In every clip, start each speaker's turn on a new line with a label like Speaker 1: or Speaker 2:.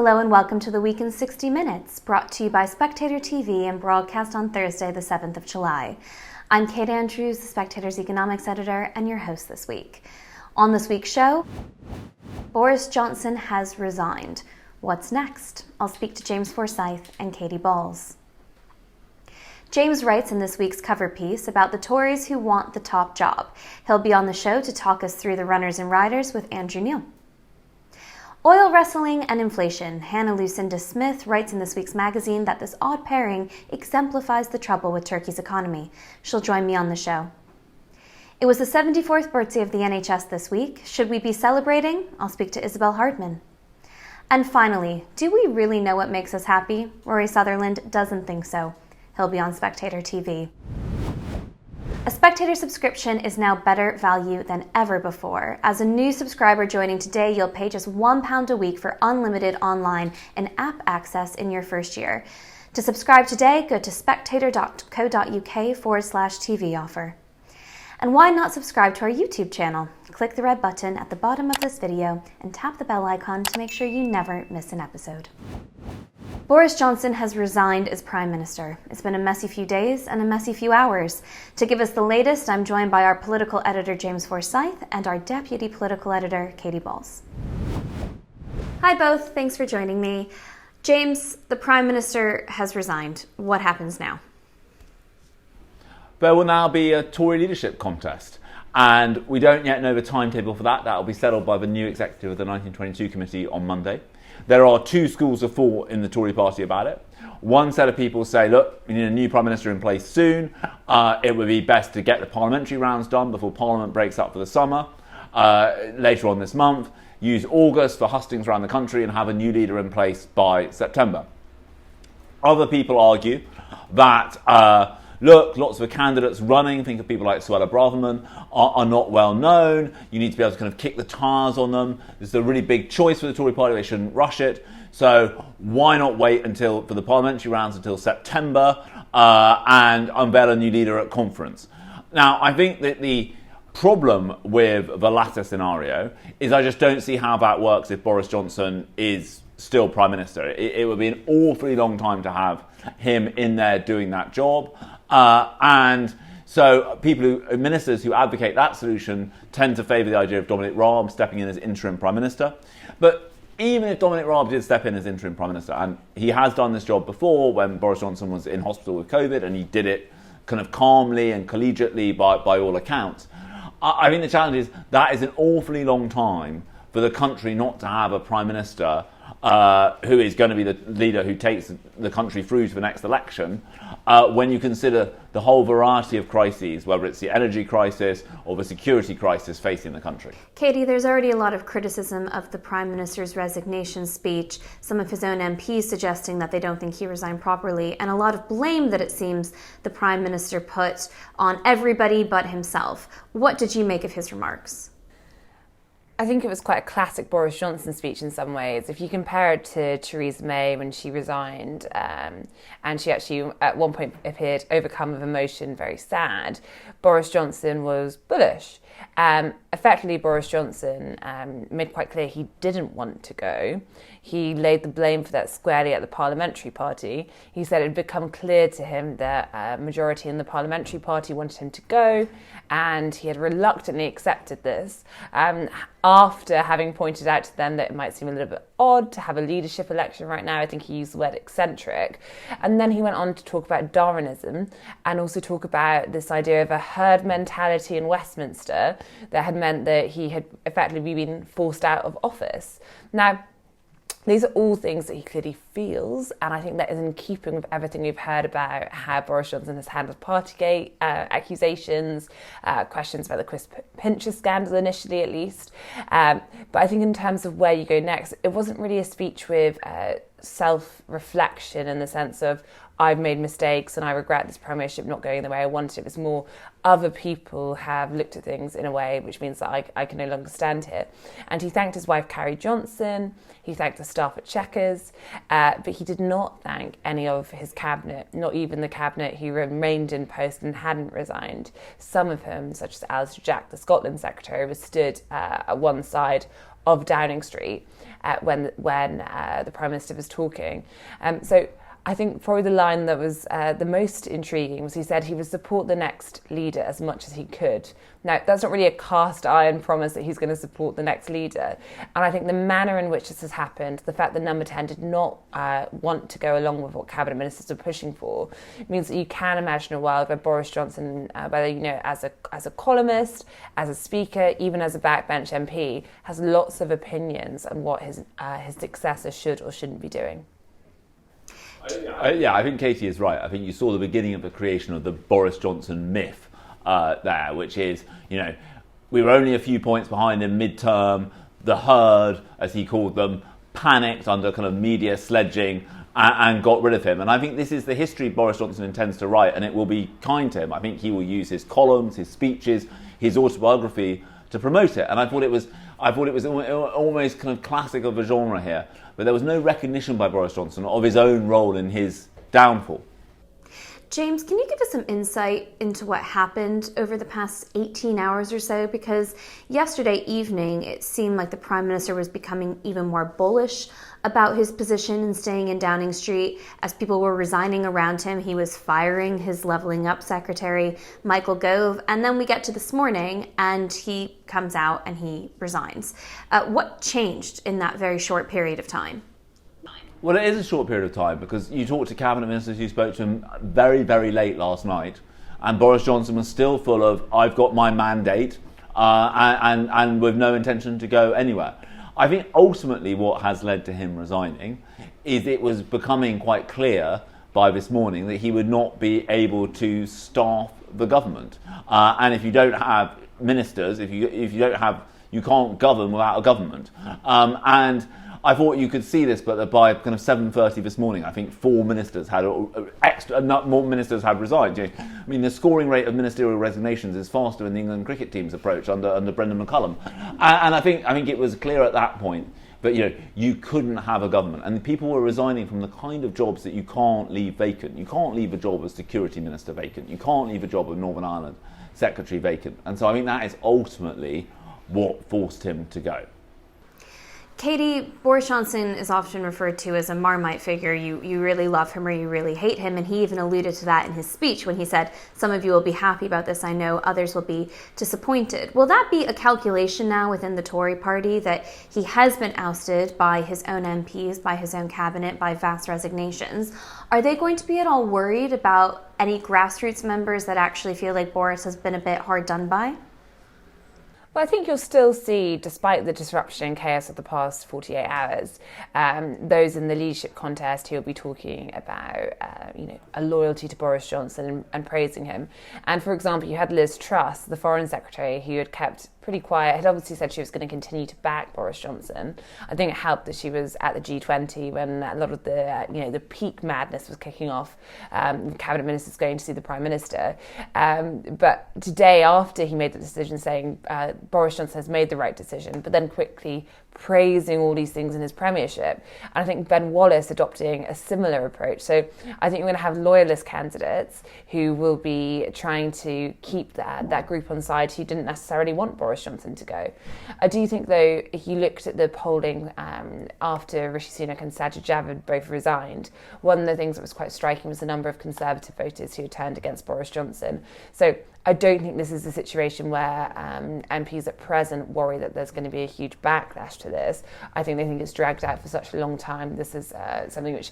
Speaker 1: Hello and welcome to the Week in 60 Minutes, brought to you by Spectator TV and broadcast on Thursday, the 7th of July. I'm Kate Andrews, the Spectator's economics editor and your host this week. On this week's show, Boris Johnson has resigned. What's next? I'll speak to James Forsyth and Katy Balls. James writes in this week's cover piece about the Tories who want the top job. He'll be on the show to talk us through the runners and riders with Andrew Neil. Oil wrestling and inflation. Hannah Lucinda Smith writes in this week's magazine that this odd pairing exemplifies the trouble with Turkey's economy. She'll join me on the show. It was the 74th birthday of the NHS this week. Should we be celebrating? I'll speak to Isabel Hardman. And finally, do we really know what makes us happy? Rory Sutherland doesn't think so. He'll be on Spectator TV. A Spectator subscription is now better value than ever before. As a new subscriber joining today, you'll pay just £1 a week for unlimited online and app access in your first year. To subscribe today, go to spectator.co.uk/TV offer. And why not subscribe to our YouTube channel? Click the red button at the bottom of this video and tap the bell icon to make sure you never miss an episode. Boris Johnson has resigned as Prime Minister. It's been a messy few days and a messy few hours. To give us the latest, I'm joined by our political editor, James Forsyth, and our deputy political editor, Katy Balls. Hi both, thanks for joining me. James, the Prime Minister has resigned. What happens now?
Speaker 2: There will now be a Tory leadership contest, and we don't yet know the timetable for that. That will be settled by the new executive of the 1922 committee on Monday. There are two schools of thought in the Tory party about it. One set of people say, look, we need a new Prime Minister in place soon. It would be best to get the parliamentary rounds done before Parliament breaks up for the summer. Later on this month, use August for hustings around the country and have a new leader in place by September. Other people argue that look, lots of the candidates running, think of people like Isabel Hardman, are not well known. You need to be able to kind of kick the tires on them. This is a really big choice for the Tory party. They shouldn't rush it. So why not wait for the parliamentary rounds until September and unveil a new leader at conference? Now, I think that the problem with the latter scenario is I just don't see how that works if Boris Johnson is still Prime Minister. It would be an awfully long time to have him in there doing that job. And so ministers who advocate that solution tend to favour the idea of Dominic Raab stepping in as interim Prime Minister. But even if Dominic Raab did step in as interim Prime Minister, and he has done this job before when Boris Johnson was in hospital with COVID, and he did it kind of calmly and collegiately by all accounts, I think the challenge is that is an awfully long time for the country not to have a Prime Minister who is going to be the leader who takes the country through to the next election, when you consider the whole variety of crises, whether it's the energy crisis or the security crisis facing the country.
Speaker 1: Katy, there's already a lot of criticism of the Prime Minister's resignation speech, some of his own MPs suggesting that they don't think he resigned properly, and a lot of blame that it seems the Prime Minister put on everybody but himself. What did you make of his remarks?
Speaker 3: I think it was quite a classic Boris Johnson speech in some ways. If you compare it to Theresa May when she resigned, and she actually at one point appeared overcome with emotion, very sad, Boris Johnson was bullish. Effectively, Boris Johnson made quite clear he didn't want to go. He laid the blame for that squarely at the parliamentary party. He said it had become clear to him that a majority in the parliamentary party wanted him to go, and he had reluctantly accepted this after having pointed out to them that it might seem a little bit odd to have a leadership election right now. I think he used the word eccentric. And then he went on to talk about Darwinism and also talk about this idea of a herd mentality in Westminster that had meant that he had effectively been forced out of office. Now, these are all things that he clearly feels, and I think that is in keeping with everything we've heard about how Boris Johnson has handled Partygate accusations, questions about the Chris Pincher scandal initially at least. But I think in terms of where you go next, it wasn't really a speech with self-reflection in the sense of, I've made mistakes and I regret this premiership not going the way I wanted. It was more other people have looked at things in a way which means that I can no longer stand here. And he thanked his wife, Carrie Johnson. He thanked the staff at Chequers, but he did not thank any of his cabinet, not even the cabinet who remained in post and hadn't resigned. Some of them, such as Alistair Jack, the Scotland Secretary, was stood at one side of Downing Street when the Prime Minister was talking. So I think probably the line that was the most intriguing was he said he would support the next leader as much as he could. Now, that's not really a cast iron promise that he's going to support the next leader. And I think the manner in which this has happened, the fact that Number 10 did not want to go along with what cabinet ministers are pushing for, means that you can imagine a world where Boris Johnson, whether, as a columnist, as a speaker, even as a backbench MP, has lots of opinions on what his successor should or shouldn't be doing.
Speaker 2: Yeah, I think Katy is right. I think you saw the beginning of the creation of the Boris Johnson myth there, which is, we were only a few points behind in midterm. The herd, as he called them, panicked under kind of media sledging and got rid of him. And I think this is the history Boris Johnson intends to write, and it will be kind to him. I think he will use his columns, his speeches, his autobiography to promote it. And I thought it was almost kind of classic of a genre here. But there was no recognition by Boris Johnson of his own role in his downfall.
Speaker 1: James, can you give us some insight into what happened over the past 18 hours or so? Because yesterday evening, it seemed like the Prime Minister was becoming even more bullish about his position in staying in Downing Street. As people were resigning around him, he was firing his Levelling Up secretary, Michael Gove. And then we get to this morning and he comes out and he resigns. What changed in that very short period of time?
Speaker 2: Well, it is a short period of time because you talked to cabinet ministers who spoke to him very, very late last night, and Boris Johnson was still full of, I've got my mandate, and with no intention to go anywhere. I think ultimately what has led to him resigning is it was becoming quite clear by this morning that he would not be able to staff the government. And if you don't have ministers, if you don't have, you can't govern without a government. And I thought you could see this, but by kind of 7:30 this morning, I think more ministers had resigned. I mean, the scoring rate of ministerial resignations is faster than the England cricket team's approach under Brendan McCullum, and I think it was clear at that point that you couldn't have a government, and people were resigning from the kind of jobs that you can't leave vacant. You can't leave a job as security minister vacant. You can't leave a job of Northern Ireland secretary vacant, and so I think that is ultimately what forced him to go.
Speaker 1: Katy, Boris Johnson is often referred to as a Marmite figure. You really love him or you really hate him, and he even alluded to that in his speech when he said, some of you will be happy about this, I know, others will be disappointed. Will that be a calculation now within the Tory party that he has been ousted by his own MPs, by his own cabinet, by vast resignations? Are they going to be at all worried about any grassroots members that actually feel like Boris has been a bit hard done by?
Speaker 3: Well, I think you'll still see, despite the disruption and chaos of the past 48 hours, those in the leadership contest who will be talking about, a loyalty to Boris Johnson and praising him. And for example, you had Liz Truss, the Foreign Secretary, who had kept pretty quiet, had obviously said she was going to continue to back Boris Johnson. I think it helped that she was at the G20 when a lot of the peak madness was kicking off, cabinet ministers going to see the Prime Minister. But today, after he made the decision saying Boris Johnson has made the right decision, but then quickly praising all these things in his premiership. And I think Ben Wallace adopting a similar approach. So I think we're going to have loyalist candidates who will be trying to keep that group on side who didn't necessarily want Boris Johnson to go. I do think, though, if you looked at the polling after Rishi Sunak and Sajid Javid both resigned, one of the things that was quite striking was the number of Conservative voters who turned against Boris Johnson. So I don't think this is a situation where MPs at present worry that there's going to be a huge backlash to this. I think they think it's dragged out for such a long time. This is something which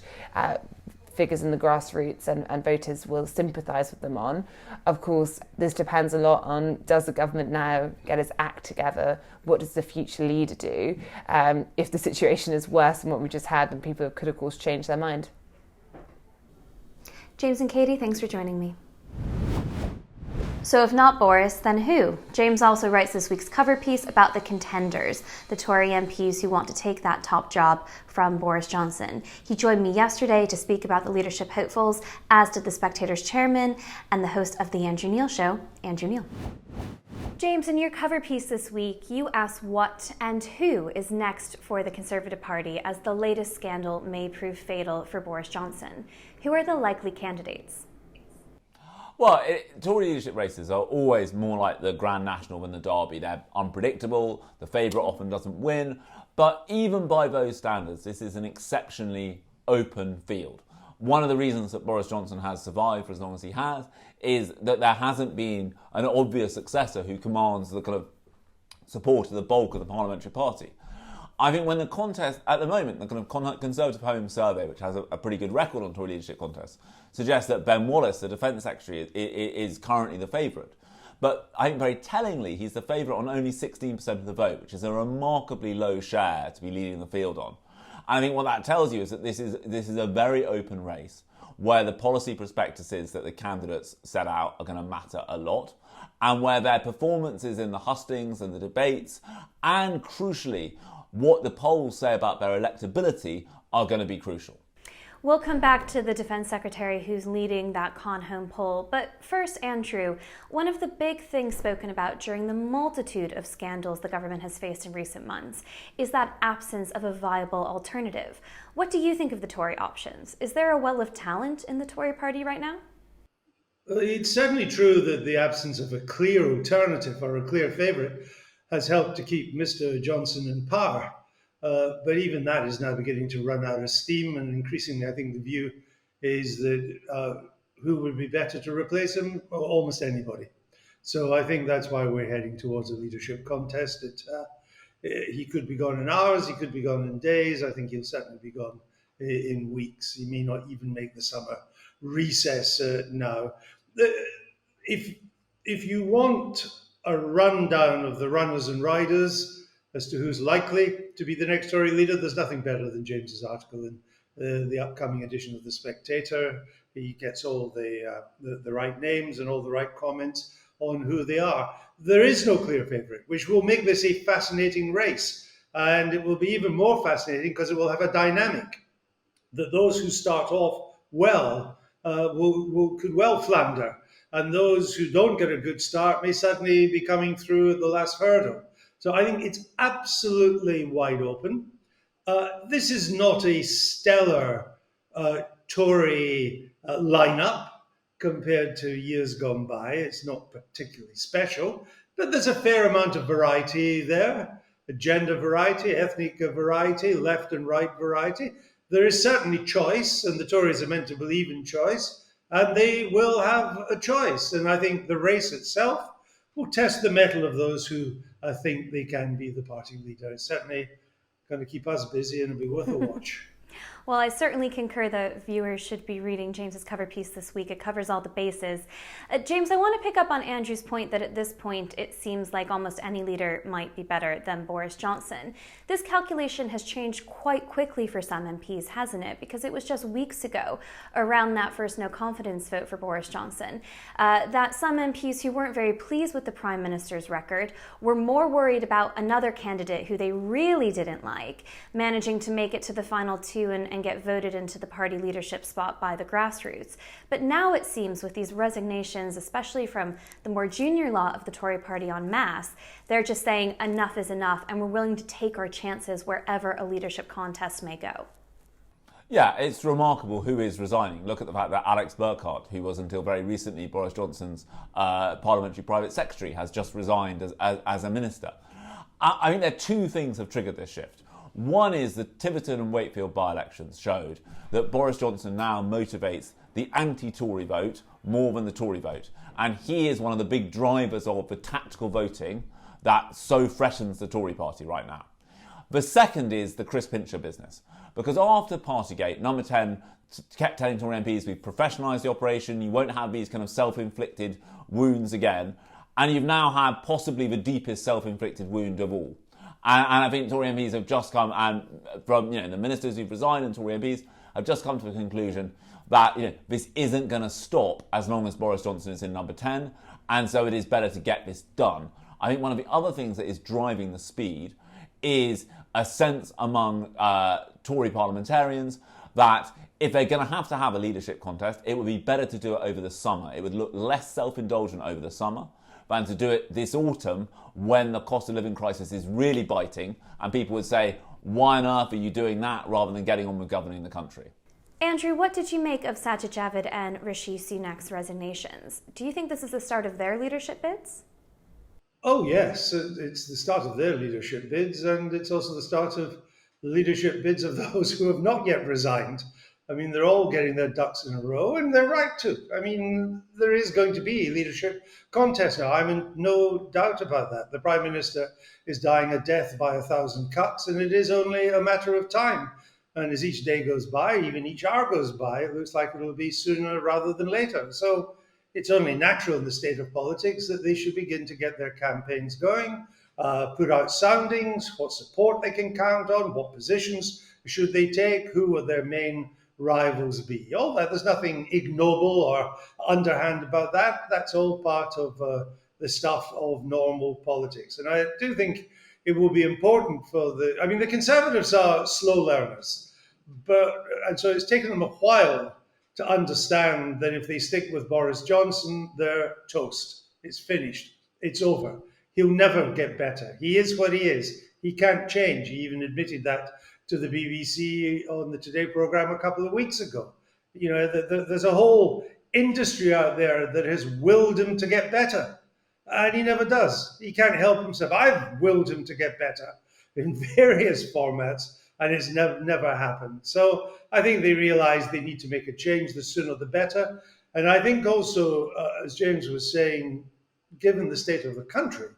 Speaker 3: figures in the grassroots and voters will sympathise with them on. Of course, this depends a lot on, does the government now get its act together? What does the future leader do? If the situation is worse than what we just had, then people could, of course, change their mind.
Speaker 1: James and Katy, thanks for joining me. So if not Boris, then who? James also writes this week's cover piece about the contenders, the Tory MPs who want to take that top job from Boris Johnson. He joined me yesterday to speak about the leadership hopefuls, as did the Spectator's chairman and the host of The Andrew Neil Show, Andrew Neil. James, in your cover piece this week, you asked what and who is next for the Conservative Party as the latest scandal may prove fatal for Boris Johnson. Who are the likely candidates?
Speaker 2: Well, Tory leadership races are always more like the Grand National than the Derby. They're unpredictable, the favourite often doesn't win, but even by those standards, this is an exceptionally open field. One of the reasons that Boris Johnson has survived for as long as he has is that there hasn't been an obvious successor who commands the kind of support of the bulk of the parliamentary party. I think when the contest, at the moment, the kind of Conservative Home Survey, which has a pretty good record on Tory leadership contests, suggests that Ben Wallace, the Defence Secretary, is currently the favourite. But I think very tellingly, he's the favourite on only 16% of the vote, which is a remarkably low share to be leading the field on. And I think what that tells you is that this is a very open race where the policy prospectuses that the candidates set out are going to matter a lot, and where their performances in the hustings and the debates, and crucially, what the polls say about their electability are going to be crucial.
Speaker 1: We'll come back to the Defence Secretary who's leading that Con Home poll. But first, Andrew, one of the big things spoken about during the multitude of scandals the government has faced in recent months is that absence of a viable alternative. What do you think of the Tory options? Is there a well of talent in the Tory party right now?
Speaker 4: Well, it's certainly true that the absence of a clear alternative or a clear favourite has helped to keep Mr. Johnson in power. But even that is now beginning to run out of steam, and increasingly I think the view is that who would be better to replace him? Well, almost anybody. So I think that's why we're heading towards a leadership contest. He could be gone in hours, he could be gone in days. I think he'll certainly be gone in weeks. He may not even make the summer recess now. If you want a rundown of the runners and riders as to who's likely to be the next Tory leader, there's nothing better than James's article in the upcoming edition of The Spectator. He gets all the right names and all the right comments on who they are. There is no clear favourite, which will make this a fascinating race. And it will be even more fascinating because it will have a dynamic that those who start off well could well flounder. And those who don't get a good start may suddenly be coming through at the last hurdle. So I think it's absolutely wide open. This is not a stellar Tory lineup compared to years gone by. It's not particularly special, but there's a fair amount of variety there. Gender variety, ethnic variety, left and right variety. There is certainly choice, and the Tories are meant to believe in choice. And they will have a choice. And I think the race itself will test the mettle of those who think they can be the party leader. It's certainly going to keep us busy and it'll be worth a watch.
Speaker 1: Well, I certainly concur that viewers should be reading James's cover piece this week. It covers all the bases. James, I want to pick up on Andrew's point that at this point it seems like almost any leader might be better than Boris Johnson. This calculation has changed quite quickly for some MPs, hasn't it? Because it was just weeks ago, around that first no confidence vote for Boris Johnson, that some MPs who weren't very pleased with the Prime Minister's record were more worried about another candidate who they really didn't like, managing to make it to the final two and get voted into the party leadership spot by the grassroots. But now it seems with these resignations, especially from the more junior lot of the Tory party en masse, they're just saying enough is enough and we're willing to take our chances wherever a leadership contest may go.
Speaker 2: Yeah, it's remarkable who is resigning. Look at the fact that Alex Burkhardt, who was until very recently Boris Johnson's parliamentary private secretary, has just resigned as a minister. I think there are two things that have triggered this shift. One is the Tiverton and Wakefield by-elections showed that Boris Johnson now motivates the anti-Tory vote more than the Tory vote. And he is one of the big drivers of the tactical voting that so freshens the Tory party right now. The second is the Chris Pincher business. Because after Partygate, Number 10 kept telling Tory MPs, we've professionalised the operation, you won't have these kind of self-inflicted wounds again. And you've now had possibly the deepest self-inflicted wound of all. And I think Tory MPs have just come, and from the ministers who've resigned and Tory MPs have just come to the conclusion that this isn't going to stop as long as Boris Johnson is in Number 10, and so it is better to get this done. I think one of the other things that is driving the speed is a sense among Tory parliamentarians that if they're going to have a leadership contest, it would be better to do it over the summer. It would look less self-indulgent over the summer than to do it this autumn when the cost of living crisis is really biting and people would say, why on earth are you doing that rather than getting on with governing the country?
Speaker 1: Andrew, what did you make of Sajid Javid and Rishi Sunak's resignations? Do you think this is the start of their leadership bids?
Speaker 4: Oh, yes, it's the start of their leadership bids, and it's also the start of leadership bids of those who have not yet resigned. I mean, they're all getting their ducks in a row, and they're right to. I mean, there is going to be a leadership contest now. I'm in no doubt about that. The Prime Minister is dying a death by 1,000 cuts, and it is only a matter of time. And as each day goes by, even each hour goes by, it looks like it'll be sooner rather than later. So it's only natural in the state of politics that they should begin to get their campaigns going, put out soundings, what support they can count on, what positions should they take, who will their main rivals be. All that, there's nothing ignoble or underhand about that. That's all part of the stuff of normal politics. And I do think it will be important for the Conservatives are slow learners, and so it's taken them a while to understand that if they stick with Boris Johnson, they're toast. It's finished. It's over. He'll never get better. He is what he is. He can't change. He even admitted that to the BBC on the Today programme a couple of weeks ago. You know, there's a whole industry out there that has willed him to get better, and he never does. He can't help himself. I've willed him to get better in various formats, and it's never happened. So I think they realize they need to make a change. The sooner the better. And I think also, as James was saying, given the state of the country,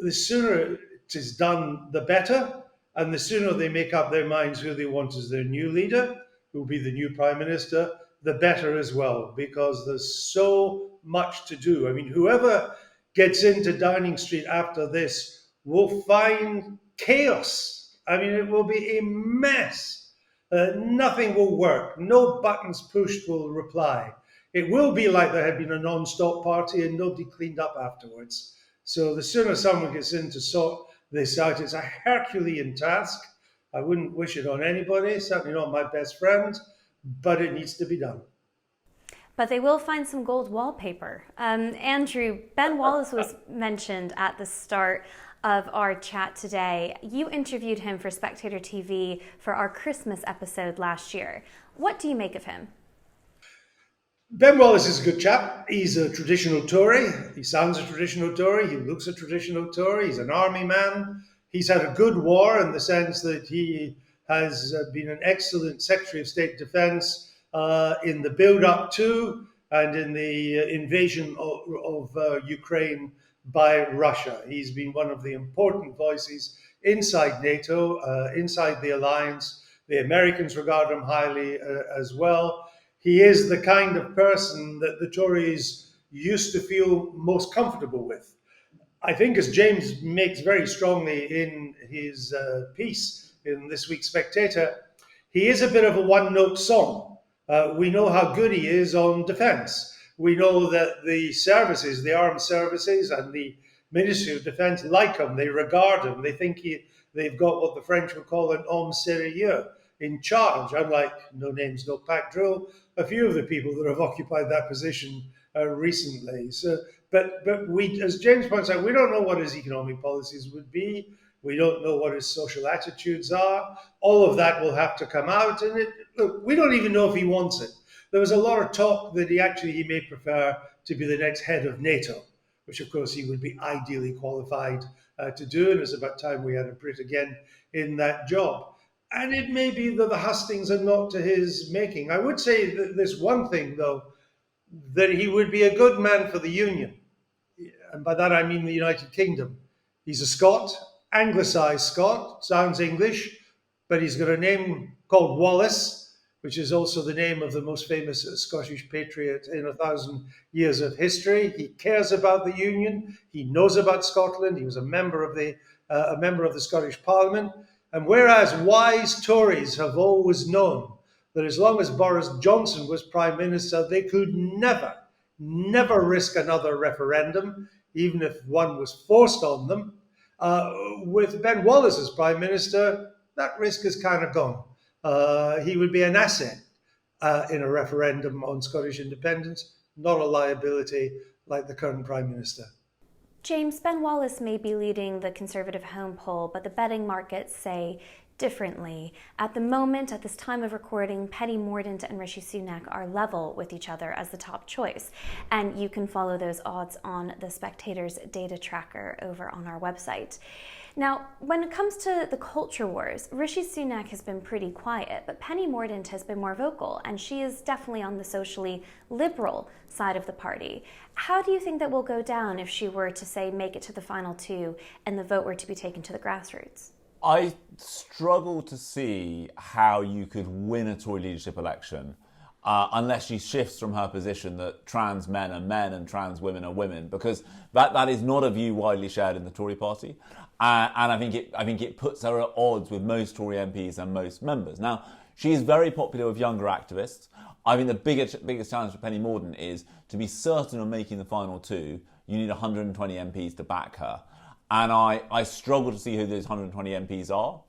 Speaker 4: the sooner it is done, the better. And the sooner they make up their minds who they want as their new leader, who will be the new Prime Minister, the better as well, because there's so much to do. I mean, whoever gets into Downing Street after this will find chaos. I mean, it will be a mess. Nothing will work. No buttons pushed will reply. It will be like there had been a non-stop party and nobody cleaned up afterwards. So the sooner someone gets in to sort this out, it's a Herculean task. I wouldn't wish it on anybody, certainly not my best friend, but it needs to be done.
Speaker 1: But they will find some gold wallpaper. Andrew, Ben Wallace was mentioned at the start of our chat today. You interviewed him for Spectator TV for our Christmas episode last year. What do you make of him?
Speaker 4: Ben Wallace is a good chap. He's a traditional Tory. He sounds a traditional Tory. He looks a traditional Tory. He's an army man. He's had a good war in the sense that he has been an excellent Secretary of State Defense in the build-up to and in the invasion of Ukraine by Russia. He's been one of the important voices inside NATO, inside the alliance. The Americans regard him highly as well. He is the kind of person that the Tories used to feel most comfortable with. I think, as James makes very strongly in his piece in this week's Spectator, he is a bit of a one-note song. We know how good he is on defence. We know that the services, the armed services and the Ministry of Defence like him. They regard him. They think they've got what the French would call an homme sérieux in charge, unlike no names, no pack drill, a few of the people that have occupied that position recently. So, but we, as James points out, we don't know what his economic policies would be. We don't know what his social attitudes are. All of that will have to come out. And look, we don't even know if he wants it. There was a lot of talk that he may prefer to be the next head of NATO, which of course he would be ideally qualified to do. And it's about time we had a Brit again in that job. And it may be that the hustings are not to his making. I would say that this one thing, though, that he would be a good man for the Union. And by that I mean the United Kingdom. He's a Scot, anglicised Scot, sounds English, but he's got a name called Wallace, which is also the name of the most famous Scottish patriot in 1,000 years of history. He cares about the Union. He knows about Scotland. He was a member of the Scottish Parliament. And whereas wise Tories have always known that as long as Boris Johnson was Prime Minister, they could never risk another referendum, even if one was forced on them. With Ben Wallace as Prime Minister, that risk is kind of gone. He would be an asset in a referendum on Scottish independence, not a liability like the current Prime Minister.
Speaker 1: James, Ben Wallace may be leading the Conservative home poll, but the betting markets say differently. At the moment, at this time of recording, Penny Mordaunt and Rishi Sunak are level with each other as the top choice. And you can follow those odds on the Spectator's data tracker over on our website. Now, when it comes to the culture wars, Rishi Sunak has been pretty quiet, but Penny Mordaunt has been more vocal, and she is definitely on the socially liberal side of the party. How do you think that will go down if she were to, say, make it to the final two and the vote were to be taken to the grassroots?
Speaker 2: I struggle to see how you could win a Tory leadership election unless she shifts from her position that trans men are men and trans women are women, because that is not a view widely shared in the Tory party. And I think it puts her at odds with most Tory MPs and most members. Now, she is very popular with younger activists. I think the biggest challenge for Penny Mordaunt is to be certain of making the final two, you need 120 MPs to back her. And I struggle to see who those 120 MPs are.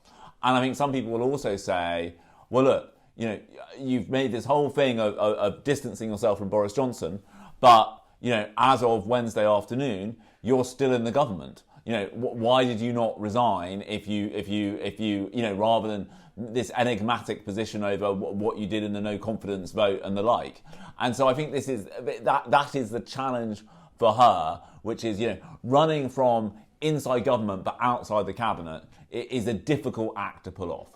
Speaker 2: And I think some people will also say, well, look, you know, you've made this whole thing of distancing yourself from Boris Johnson, but, you know, as of Wednesday afternoon, you're still in the government. You know, why did you not resign if you, you know, rather than this enigmatic position over what you did in the no confidence vote and the like? And so I think this is that is the challenge for her, which is, you know, running from inside government but outside the cabinet is a difficult act to pull off.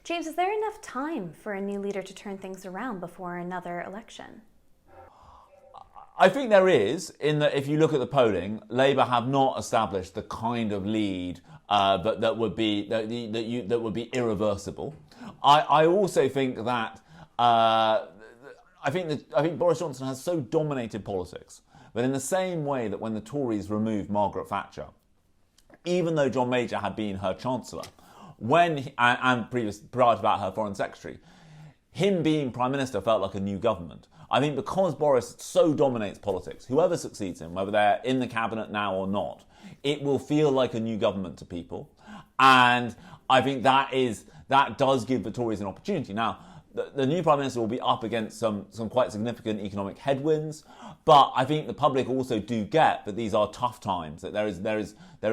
Speaker 1: James, is there enough time for a new leader to turn things around before another election?
Speaker 2: I think there is, in that if you look at the polling, Labour have not established the kind of lead that would be irreversible. I also think that I think Boris Johnson has so dominated politics that in the same way that when the Tories removed Margaret Thatcher, even though John Major had been her Chancellor, prior to that her Foreign Secretary, him being Prime Minister felt like a new government. I think because Boris so dominates politics, whoever succeeds him, whether they're in the cabinet now or not, it will feel like a new government to people. And I think that does give the Tories an opportunity. Now, the new Prime Minister will be up against some quite significant economic headwinds, but I think the public also do get that these are tough times, that there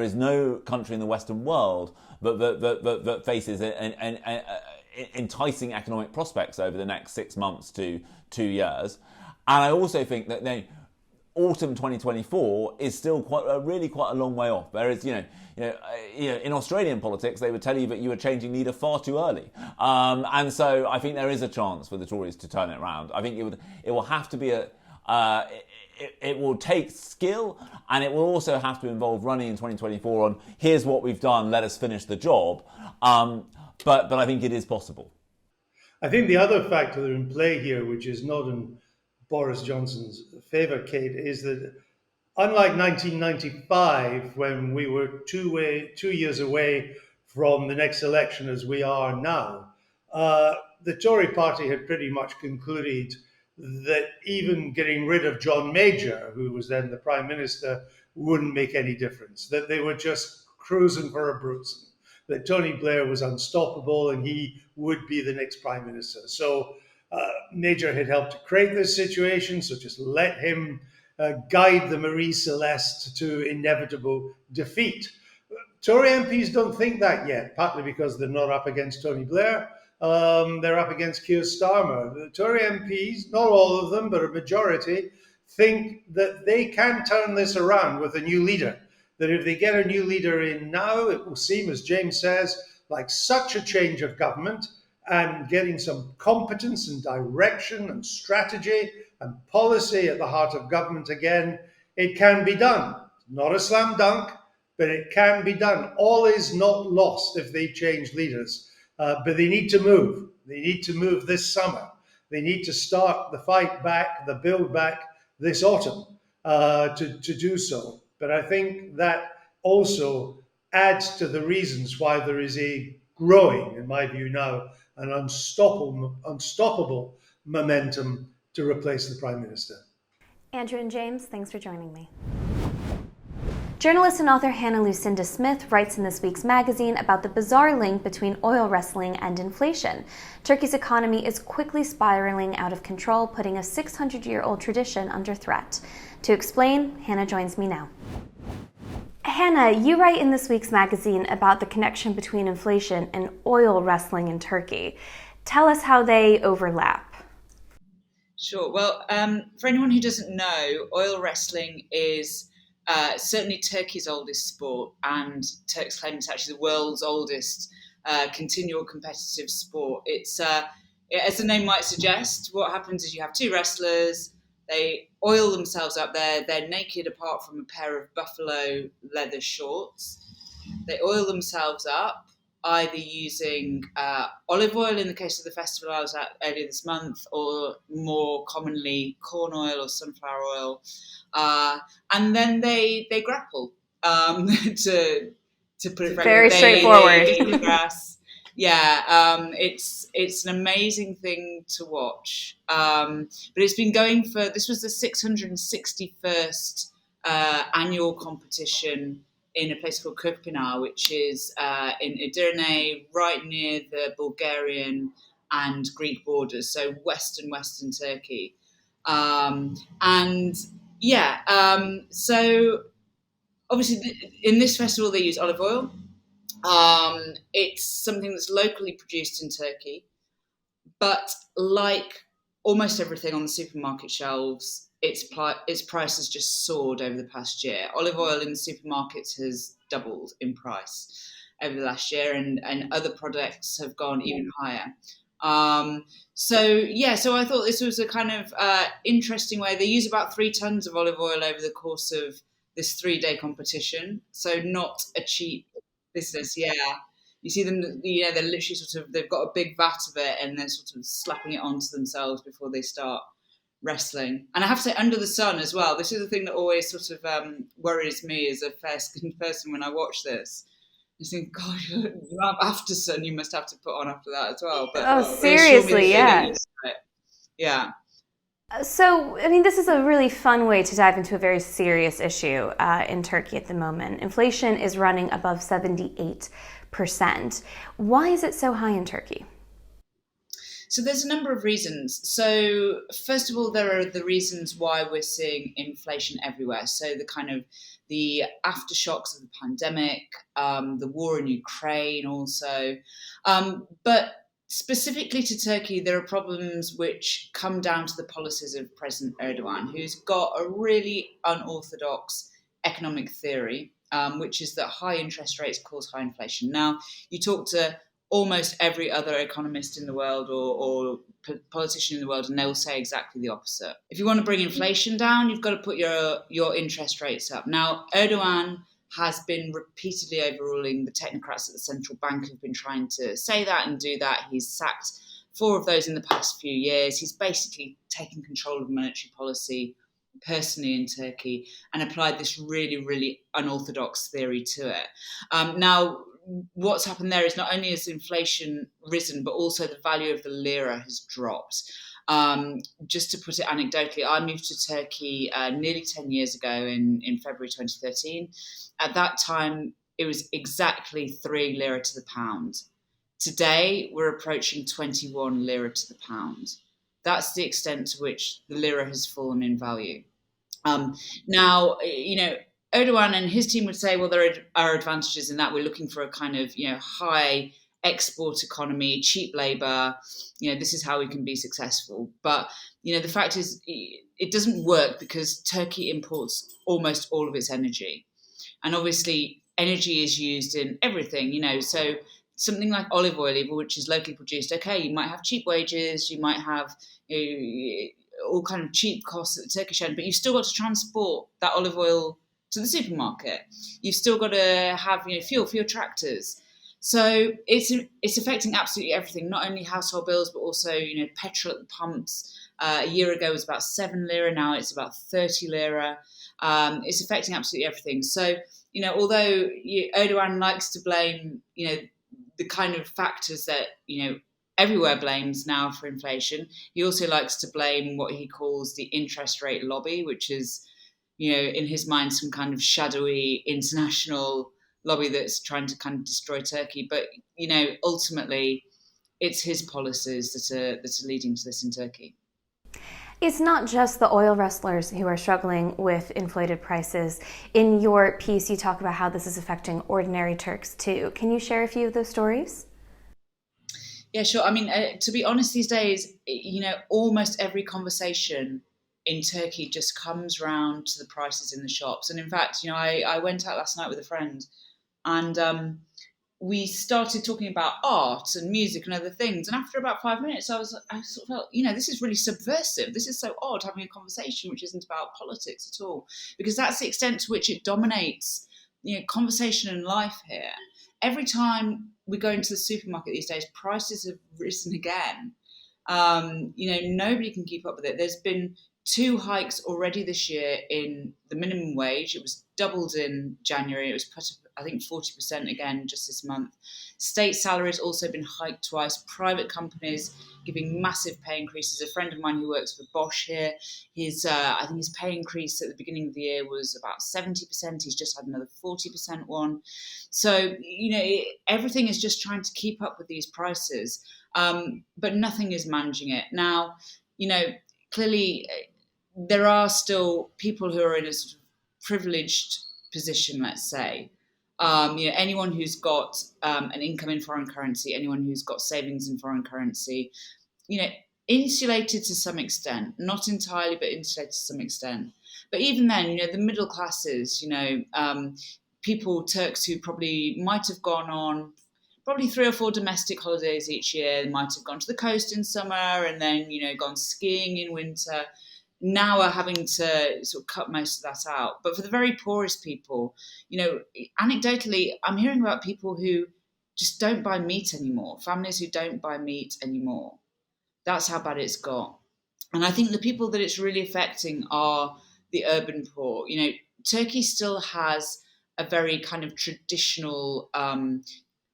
Speaker 2: is no country in the Western world that faces an enticing economic prospects over the next 6 months to 2 years. And I also think that autumn 2024 is still really quite a long way off. There is, in Australian politics, they would tell you that you were changing leader far too early. And so I think there is a chance for the Tories to turn it around. I think it will have to be it will take skill, and it will also have to involve running in 2024 on here's what we've done, let us finish the job. But I think it is possible.
Speaker 4: I think the other factor in play here, which is not in Boris Johnson's favour, Kate, is that unlike 1995, when we were 2 years away from the next election as we are now, the Tory party had pretty much concluded that even getting rid of John Major, who was then the Prime Minister, wouldn't make any difference, that they were just cruising for a bruising, that Tony Blair was unstoppable and he would be the next Prime Minister. So Major had helped to create this situation, so just let him guide the Marie Celeste to inevitable defeat. Tory MPs don't think that yet, partly because they're not up against Tony Blair. They're up against Keir Starmer. The Tory MPs, not all of them, but a majority, think that they can turn this around with a new leader. That if they get a new leader in now, it will seem, as James says, like such a change of government, and getting some competence and direction and strategy and policy at the heart of government again, it can be done. Not a slam dunk, but it can be done. All is not lost if they change leaders. But they need to move. They need to move this summer. They need to start the fight back, the build back this autumn to do so. But I think that also adds to the reasons why there is a growing, in my view now, an unstoppable momentum to replace the Prime Minister.
Speaker 1: Andrew and James, thanks for joining me. Journalist and author Hannah Lucinda Smith writes in this week's magazine about the bizarre link between oil wrestling and inflation. Turkey's economy is quickly spiraling out of control, putting a 600-year-old tradition under threat. To explain, Hannah joins me now. Hannah, you write in this week's magazine about the connection between inflation and oil wrestling in Turkey. Tell us how they overlap.
Speaker 5: Sure. Well, for anyone who doesn't know, oil wrestling is certainly Turkey's oldest sport, and Turks claim it's actually the world's oldest continual competitive sport. It's, as the name might suggest, what happens is you have two wrestlers. They oil themselves up. They're naked apart from a pair of buffalo leather shorts. They oil themselves up, either using olive oil in the case of the festival I was at earlier this month, or more commonly corn oil or sunflower oil. And then they grapple to put it
Speaker 1: very straightforward.
Speaker 5: They eat the grass. Yeah, it's an amazing thing to watch. But it's been going this was the 661st annual competition in a place called Kirkpinar, which is in Edirne, right near the Bulgarian and Greek borders, so western Turkey. So obviously in this festival they use olive oil. It's something that's locally produced in Turkey, but like almost everything on the supermarket shelves, its price has just soared over the past year. Olive oil in the supermarkets has doubled in price over the last year, and other products have gone even higher. So I thought this was a kind of interesting way. They use about 3 tons of olive oil over the course of this 3-day competition, so not a cheap business. Yeah, you see them. They're literally they've got a big vat of it, and they're sort of slapping it onto themselves before they start wrestling. And I have to say, under the sun as well. This is the thing that always sort of worries me as a fair-skinned person when I watch this. I think, God, the amount of after sun you must have to put on after that as well. But
Speaker 1: seriously, yeah.
Speaker 5: Yeah.
Speaker 1: So, I mean, this is a really fun way to dive into a very serious issue in Turkey at the moment. Inflation is running above 78%. Why is it so high in Turkey?
Speaker 5: So there's a number of reasons. So first of all, there are the reasons why we're seeing inflation everywhere. So the aftershocks of the pandemic, the war in Ukraine also. But specifically to Turkey, there are problems which come down to the policies of President Erdogan, who's got a really unorthodox economic theory, which is that high interest rates cause high inflation. Now, you talk to almost every other economist in the world or politician in the world, and they will say exactly the opposite. If you want to bring inflation down, you've got to put your interest rates up. Now, Erdogan has been repeatedly overruling the technocrats at the central bank who've been trying to say that and do that. He's sacked 4 of those in the past few years. He's basically taken control of monetary policy personally in Turkey and applied this really, really unorthodox theory to it. Now, what's happened there is not only has inflation risen, but also the value of the lira has dropped. Just to put it anecdotally, I moved to Turkey nearly 10 years ago in February 2013. At that time, it was exactly 3 lira to the pound. Today, we're approaching 21 lira to the pound. That's the extent to which the lira has fallen in value. Now, Erdogan and his team would say, well, there are advantages in that. We're looking for a kind of, high export economy, cheap labor. This is how we can be successful. But, the fact is it doesn't work because Turkey imports almost all of its energy. And obviously energy is used in everything, so something like olive oil, even, which is locally produced. Okay, you might have cheap wages, you might have all kind of cheap costs at the Turkish end, but you've still got to transport that olive oil to the supermarket. You've still got to have fuel for your tractors. So it's affecting absolutely everything, not only household bills, but also petrol at the pumps. A year ago was about 7 lira, now it's about 30 lira. It's affecting absolutely everything. So although Erdogan likes to blame the kind of factors that everywhere blames now for inflation, he also likes to blame what he calls the interest rate lobby, which is in his mind some kind of shadowy international lobby that's trying to kind of destroy Turkey. But ultimately it's his policies that are leading to this in Turkey.
Speaker 1: It's not just the oil rustlers who are struggling with inflated prices. In your piece, you talk about how this is affecting ordinary Turks too. Can you share a few of those stories?
Speaker 5: Yeah, sure. I mean, to be honest, these days, almost every conversation in Turkey just comes round to the prices in the shops. And in fact, I went out last night with a friend, and we started talking about art and music and other things. And after about 5 minutes, I sort of felt, this is really subversive. This is so odd, having a conversation which isn't about politics at all, because that's the extent to which it dominates, conversation and life here. Every time we go into the supermarket these days, prices have risen again. Nobody can keep up with it. There's been 2 hikes already this year in the minimum wage. It was doubled in January. It was put up, I think, 40% again just this month. State salaries also been hiked twice. Private companies giving massive pay increases. A friend of mine who works for Bosch here, I think his pay increase at the beginning of the year was about 70%. He's just had another 40% one. So, everything is just trying to keep up with these prices, but nothing is managing it. Now, clearly there are still people who are in a sort of privileged position, let's say. Anyone who's got an income in foreign currency, anyone who's got savings in foreign currency, insulated to some extent, not entirely, but insulated to some extent. But even then, the middle classes, people, Turks who probably might have gone on probably 3 or 4 domestic holidays each year, might have gone to the coast in summer and then, gone skiing in winter, now are having to sort of cut most of that out. But for the very poorest people, anecdotally, I'm hearing about people who just don't buy meat anymore, families who don't buy meat anymore. That's how bad it's got. And I think the people that it's really affecting are the urban poor. Turkey still has a very kind of traditional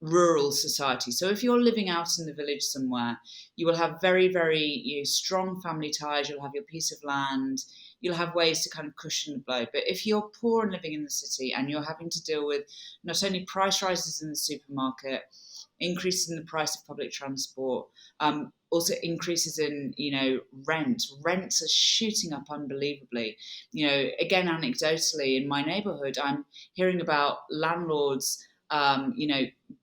Speaker 5: rural society. So if you're living out in the village somewhere, you will have very, very strong family ties. You'll have your piece of land. You'll have ways to kind of cushion the blow. But if you're poor and living in the city and you're having to deal with not only price rises in the supermarket, increases in the price of public transport, also increases in, rents are shooting up unbelievably. Again, anecdotally, in my neighborhood, I'm hearing about landlords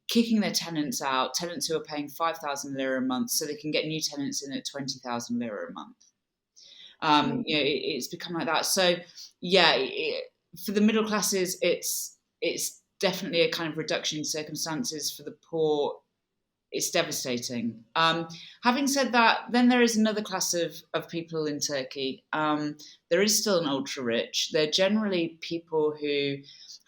Speaker 5: kicking their tenants out, tenants who are paying 5,000 lira a month so they can get new tenants in at 20,000 lira a month. It's become like that. So, for the middle classes, it's definitely a kind of reduction in circumstances. For the poor, it's devastating. Having said that, then there is another class of people in Turkey. There is still an ultra-rich. They're generally people who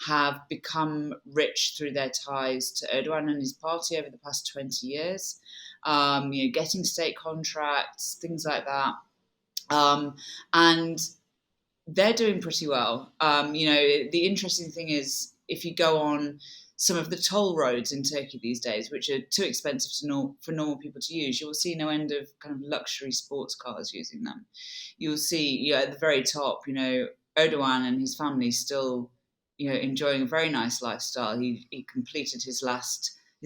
Speaker 5: have become rich through their ties to Erdogan and his party over the past 20 years, getting state contracts, things like that. And they're doing pretty well. The interesting thing is, if you go on some of the toll roads in Turkey these days, which are too expensive for normal people to use, you will see no end of kind of luxury sports cars using them. You'll see, at the very top, Erdogan and his family still, enjoying a very nice lifestyle. He completed his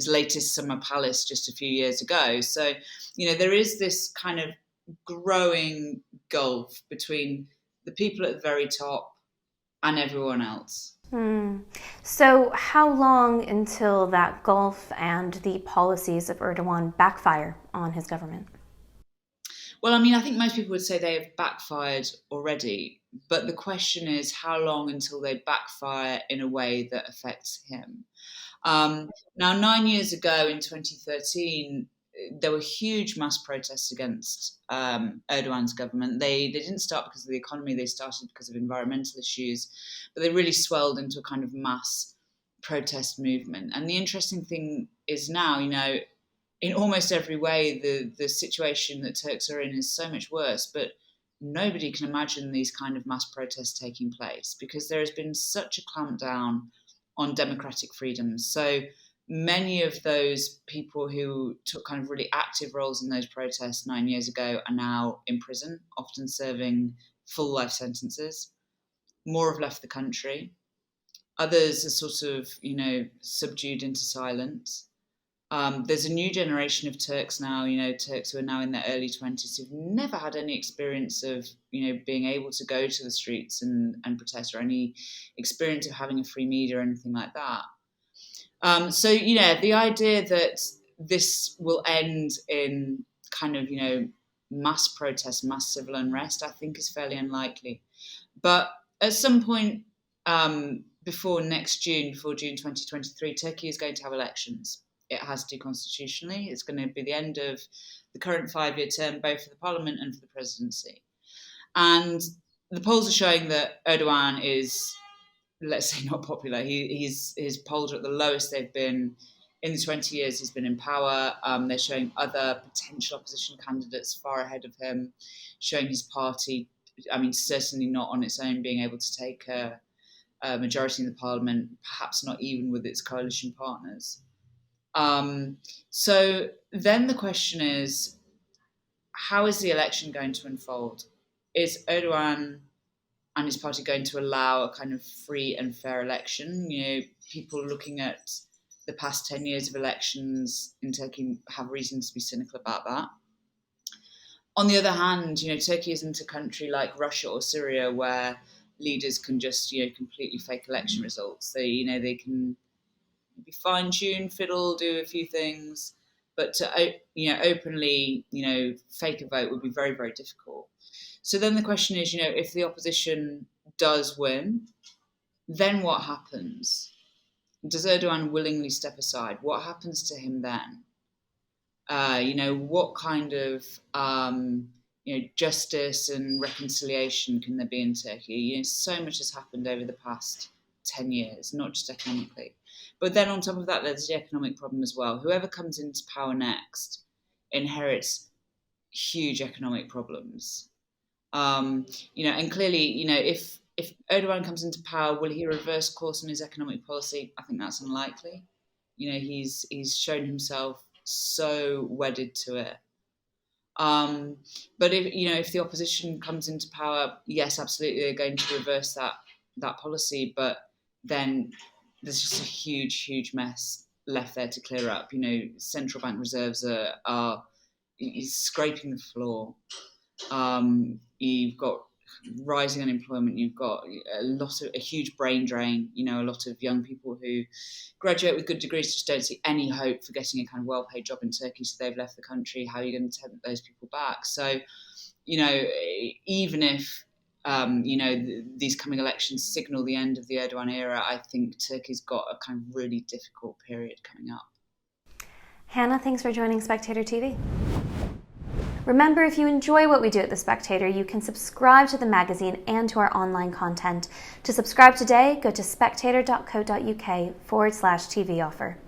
Speaker 5: latest summer palace just a few years ago. So, there is this kind of growing gulf between the people at the very top and everyone else.
Speaker 1: So how long until that gulf and the policies of Erdogan backfire on his government?
Speaker 5: Well, I think most people would say they have backfired already, but the question is how long until they backfire in a way that affects him. Now, 9 years ago in 2013, there were huge mass protests against Erdogan's government. They didn't start because of the economy, they started because of environmental issues, but they really swelled into a kind of mass protest movement. And the interesting thing is now, in almost every way, the situation that Turks are in is so much worse, but nobody can imagine these kind of mass protests taking place because there has been such a clampdown on democratic freedoms. So many of those people who took kind of really active roles in those protests 9 years ago are now in prison, often serving full life sentences. More have left the country. Others are sort of, subdued into silence. There's a new generation of Turks now, Turks who are now in their early 20s who've never had any experience of, being able to go to the streets and protest, or any experience of having a free media or anything like that. So, the idea that this will end in kind of, mass protest, mass civil unrest, I think is fairly unlikely. But at some point before June 2023, Turkey is going to have elections. It has to constitutionally. It's going to be the end of the current 5-year term, both for the parliament and for the presidency. And the polls are showing that Erdogan is, let's say, not popular. His polls are at the lowest they've been in the 20 years he's been in power. They're showing other potential opposition candidates far ahead of him, showing his party, certainly not on its own being able to take a majority in the parliament, perhaps not even with its coalition partners. So then the question is, how is the election going to unfold? Is Erdogan and his party going to allow a kind of free and fair election? People looking at the past 10 years of elections in Turkey have reason to be cynical about that. On the other hand, Turkey isn't a country like Russia or Syria where leaders can just, completely fake election results. They can maybe fine-tune, fiddle, do a few things, but to, openly, fake a vote would be very, very difficult. So then the question is, if the opposition does win, then what happens? Does Erdogan willingly step aside? What happens to him then? What kind of, justice and reconciliation can there be in Turkey? So much has happened over the past 10 years, not just economically. But then on top of that, there's the economic problem as well. Whoever comes into power next inherits huge economic problems. And clearly, if Erdogan comes into power, will he reverse course on his economic policy? I think that's unlikely. He's shown himself so wedded to it. But if the opposition comes into power, yes, absolutely, they're going to reverse that policy. But then there's just a huge, huge mess left there to clear up. Central bank reserves are scraping the floor. You've got rising unemployment. You've got a huge brain drain. A lot of young people who graduate with good degrees just don't see any hope for getting a kind of well-paid job in Turkey, so they've left the country. How are you going to tempt those people back? So, even if these coming elections signal the end of the Erdogan era, I think Turkey's got a kind of really difficult period coming up.
Speaker 1: Hannah, thanks for joining Spectator TV. Remember, if you enjoy what we do at The Spectator, you can subscribe to the magazine and to our online content. To subscribe today, go to spectator.co.uk/TV offer.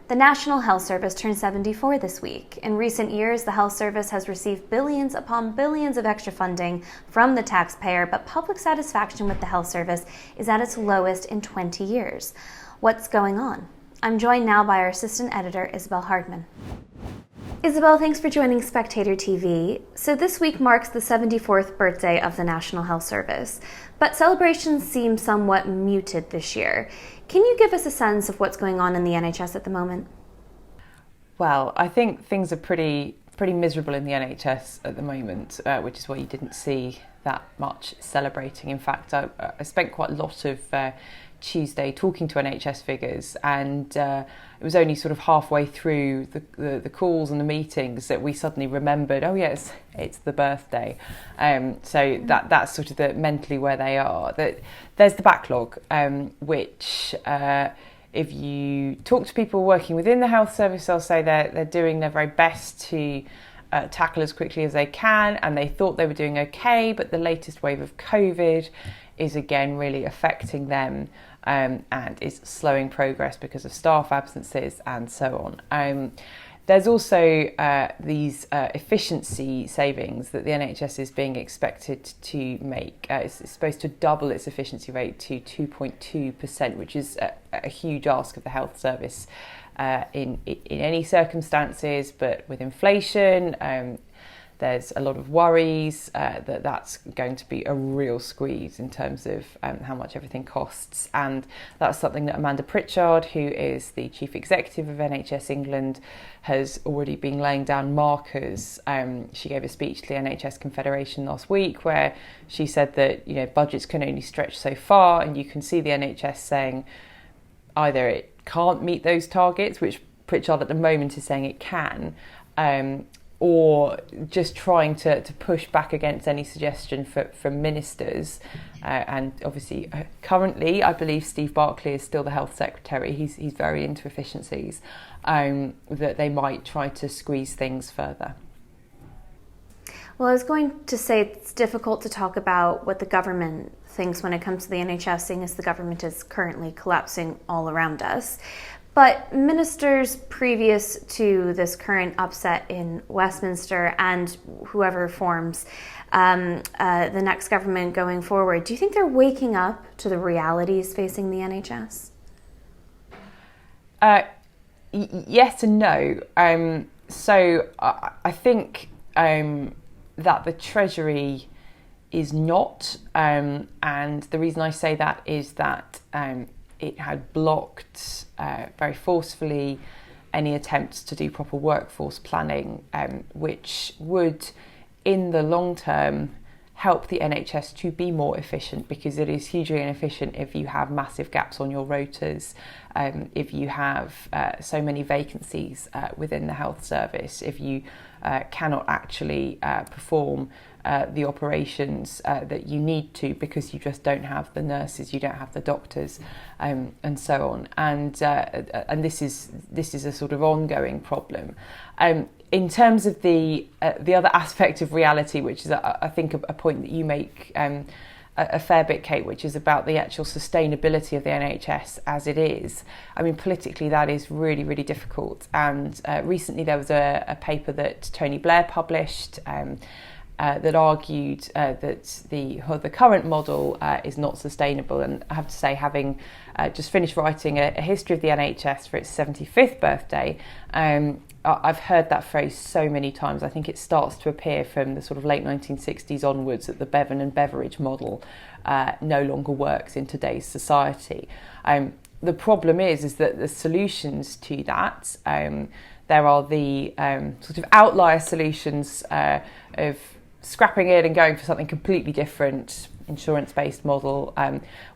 Speaker 1: The National Health Service turned 74 this week. In recent years, the health service has received billions upon billions of extra funding from the taxpayer, but public satisfaction with the health service is at its lowest in 20 years. What's going on? I'm joined now by our assistant editor, Isabel Hardman. Isabel, thanks for joining Spectator TV. So this week marks the 74th birthday of the National Health Service, but celebrations seem somewhat muted this year. Can you give us a sense of what's going on in the NHS at the moment?
Speaker 3: Well, I think things are pretty miserable in the NHS at the moment, which is why you didn't see that much celebrating. In fact, I spent quite a lot of Tuesday talking to NHS figures, and it was only sort of halfway through the calls and the meetings that we suddenly remembered, oh yes, it's the birthday. So that's sort of mentally where they are. There's the backlog, which if you talk to people working within the health service, they'll say they're doing their very best to tackle as quickly as they can, and they thought they were doing okay, but the latest wave of COVID is again really affecting them, and is slowing progress because of staff absences and so on. There's also these efficiency savings that the NHS is being expected to make. It's supposed to double its efficiency rate to 2.2%, which is a huge ask of the health service in any circumstances, but with inflation, There's a lot of worries that that's going to be a real squeeze in terms of how much everything costs. And that's something that Amanda Pritchard, who is the Chief Executive of NHS England, has already been laying down markers. She gave a speech to the NHS Confederation last week where she said that, you know, budgets can only stretch so far, and you can see the NHS saying either it can't meet those targets, which Pritchard at the moment is saying it can, or just trying to push back against any suggestion from ministers. And obviously, currently, I believe Steve Barclay is still the Health Secretary. He's very into efficiencies, that they might try to squeeze things further.
Speaker 1: Well, I was going to say it's difficult to talk about what the government thinks when it comes to the NHS, seeing as the government is currently collapsing all around us. But ministers previous to this current upset in Westminster and whoever forms the next government going forward, do you think they're waking up to the realities facing the NHS?
Speaker 3: Yes and no. So I think that the Treasury is not, and the reason I say that is that it had blocked very forcefully any attempts to do proper workforce planning, which would, in the long term, help the NHS to be more efficient, because it is hugely inefficient if you have massive gaps on your rotas, if you have so many vacancies within the health service, if you cannot actually perform the operations that you need to, because you just don't have the nurses, you don't have the doctors, and so on. And this is a sort of ongoing problem. In terms of the other aspect of reality, which is I think a point that you make a fair bit, Kate, which is about the actual sustainability of the NHS as it is. I mean, politically, that is really, really difficult. And recently there was a paper that Tony Blair published that argued that the current model is not sustainable. And I have to say, having just finished writing a history of the NHS for its 75th birthday, I've heard that phrase so many times. I think it starts to appear from the sort of late 1960s onwards that the Bevan and Beveridge model no longer works in today's society. The problem is that the solutions to that, there are the sort of outlier solutions of scrapping it and going for something completely different, insurance-based model,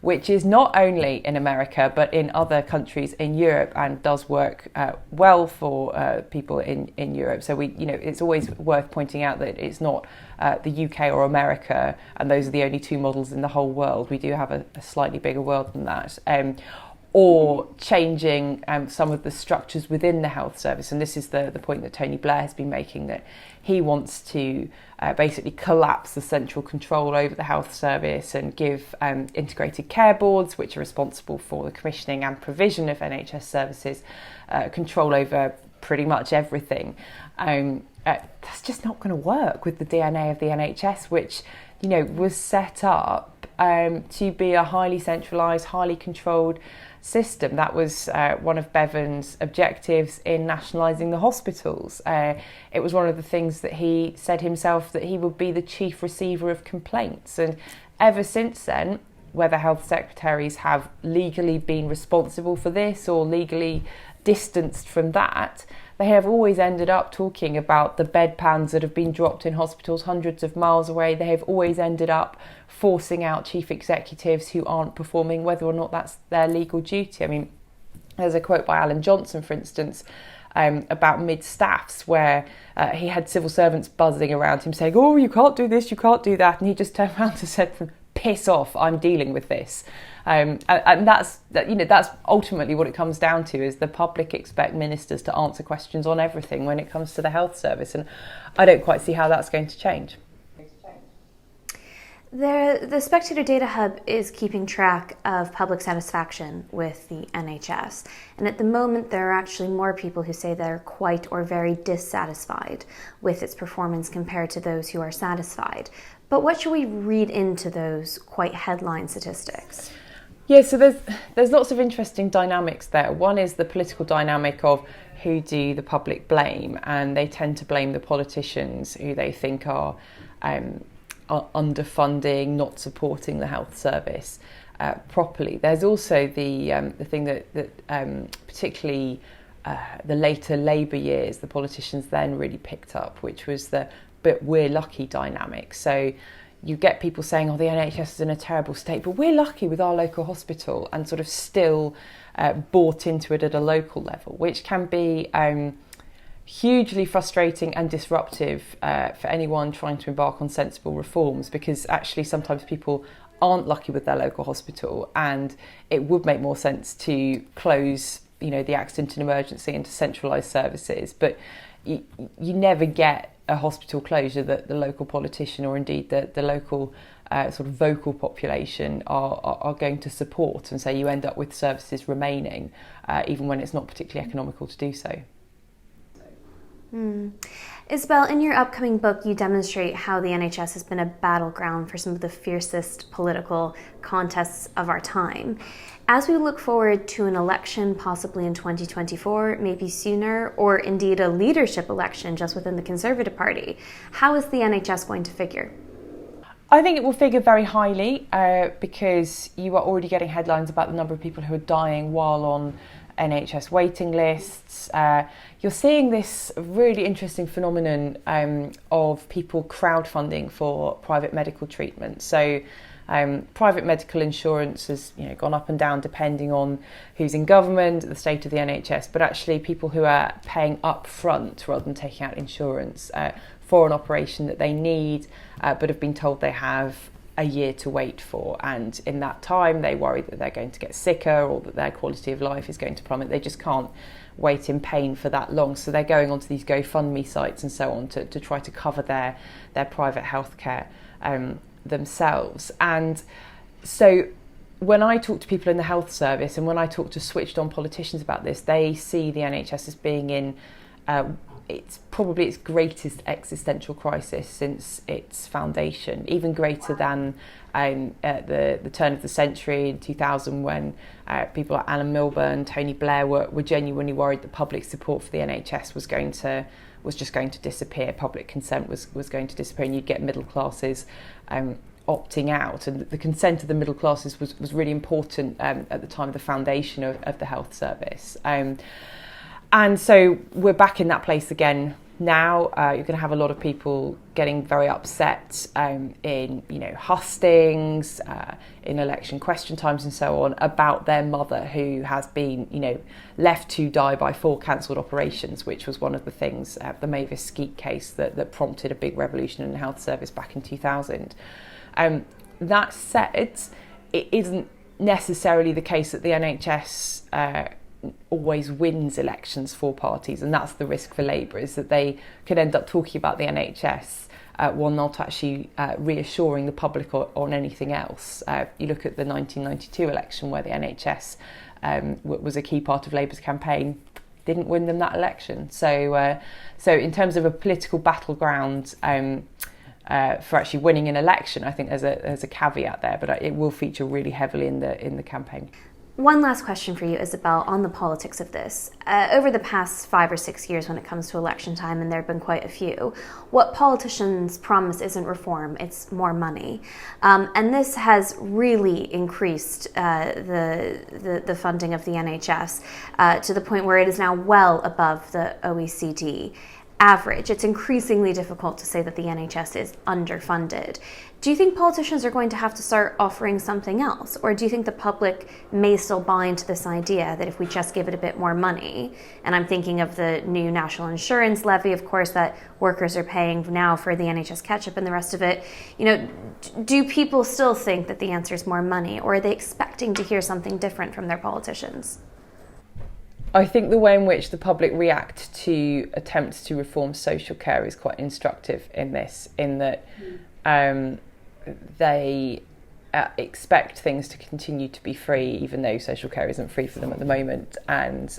Speaker 3: which is not only in America but in other countries in Europe and does work well for people in Europe. So it's always worth pointing out that it's not the UK or America, and those are the only two models in the whole world. We do have a slightly bigger world than that. Or changing some of the structures within the health service. And this is the point that Tony Blair has been making, that he wants to basically collapse the central control over the health service and give integrated care boards, which are responsible for the commissioning and provision of NHS services, control over pretty much everything. That's just not going to work with the DNA of the NHS, which was set up to be a highly centralised, highly controlled system. That was one of Bevan's objectives in nationalising the hospitals. It was one of the things that he said himself, that he would be the chief receiver of complaints. And ever since then, whether health secretaries have legally been responsible for this or legally distanced from that, they have always ended up talking about the bedpans that have been dropped in hospitals hundreds of miles away. They have always ended up forcing out chief executives who aren't performing, whether or not that's their legal duty. I mean, there's a quote by Alan Johnson, for instance, about mid-staffs, where he had civil servants buzzing around him saying, "Oh, you can't do this, you can't do that," and he just turned around and said, "Piss off, I'm dealing with this." And that's ultimately what it comes down to, is the public expect ministers to answer questions on everything when it comes to the health service, and I don't quite see how that's going to change.
Speaker 1: The Spectator Data Hub is keeping track of public satisfaction with the NHS, and at the moment there are actually more people who say they're quite or very dissatisfied with its performance compared to those who are satisfied. But what should we read into those quite headline statistics?
Speaker 3: Yeah, so there's lots of interesting dynamics there. One is the political dynamic of who do the public blame, and they tend to blame the politicians who they think are underfunding, not supporting the health service properly. There's also the thing that particularly the later Labour years, the politicians then really picked up, which was the "but we're lucky" dynamic. So you get people saying, "Oh, the NHS is in a terrible state, but we're lucky with our local hospital," and sort of still bought into it at a local level, which can be hugely frustrating and disruptive for anyone trying to embark on sensible reforms, because actually sometimes people aren't lucky with their local hospital, and it would make more sense to close, the accident and emergency into centralised services. But you never get a hospital closure that the local politician, or indeed the local sort of vocal population are going to support, and so you end up with services remaining even when it's not particularly economical to do so.
Speaker 1: Isabel, in your upcoming book, you demonstrate how the NHS has been a battleground for some of the fiercest political contests of our time. As we look forward to an election possibly in 2024, maybe sooner, or indeed a leadership election just within the Conservative Party, how is the NHS going to figure?
Speaker 3: I think it will figure very highly because you are already getting headlines about the number of people who are dying while on NHS waiting lists. You're seeing this really interesting phenomenon of people crowdfunding for private medical treatment. So private medical insurance has gone up and down depending on who's in government, the state of the NHS, but actually people who are paying up front rather than taking out insurance for an operation that they need but have been told they have a year to wait for, and in that time they worry that they're going to get sicker or that their quality of life is going to plummet. They just can't wait in pain for that long, so they're going onto these GoFundMe sites and so on to try to cover their private healthcare themselves. And so when I talk to people in the health service and when I talk to switched on politicians about this, they see the NHS as being in it's probably its greatest existential crisis since its foundation, even greater than at the turn of the century in 2000, when people like Alan Milburn, Tony Blair were genuinely worried that public support for the NHS was just going to disappear. Public consent was going to disappear, and you'd get middle classes opting out. And the consent of the middle classes was really important at the time of the foundation of the health service. And so we're back in that place again now. You're going to have a lot of people getting very upset in hustings, in election question times and so on, about their mother who has been left to die by 4 cancelled operations, which was one of the things, the Mavis Skeet case that prompted a big revolution in the health service back in 2000. That said, it isn't necessarily the case that the NHS always wins elections for parties, and that's the risk for Labour, is that they could end up talking about the NHS while not actually reassuring the public on anything else. You look at the 1992 election, where the NHS was a key part of Labour's campaign, didn't win them that election. So in terms of a political battleground for actually winning an election, I think there's a caveat there, but it will feature really heavily in the campaign.
Speaker 1: One last question for you, Isabel, on the politics of this. Over the past 5 or 6 years when it comes to election time, and there have been quite a few, what politicians promise isn't reform, it's more money. And this has really increased the funding of the NHS to the point where it is now well above the OECD average. It's increasingly difficult to say that the NHS is underfunded. Do you think politicians are going to have to start offering something else? Or do you think the public may still buy into this idea that if we just give it a bit more money, and I'm thinking of the new national insurance levy, of course, that workers are paying now for the NHS catch-up and the rest of it, do people still think that the answer is more money, or are they expecting to hear something different from their politicians?
Speaker 3: I think the way in which the public react to attempts to reform social care is quite instructive in this, in that they expect things to continue to be free, even though social care isn't free for them at the moment, and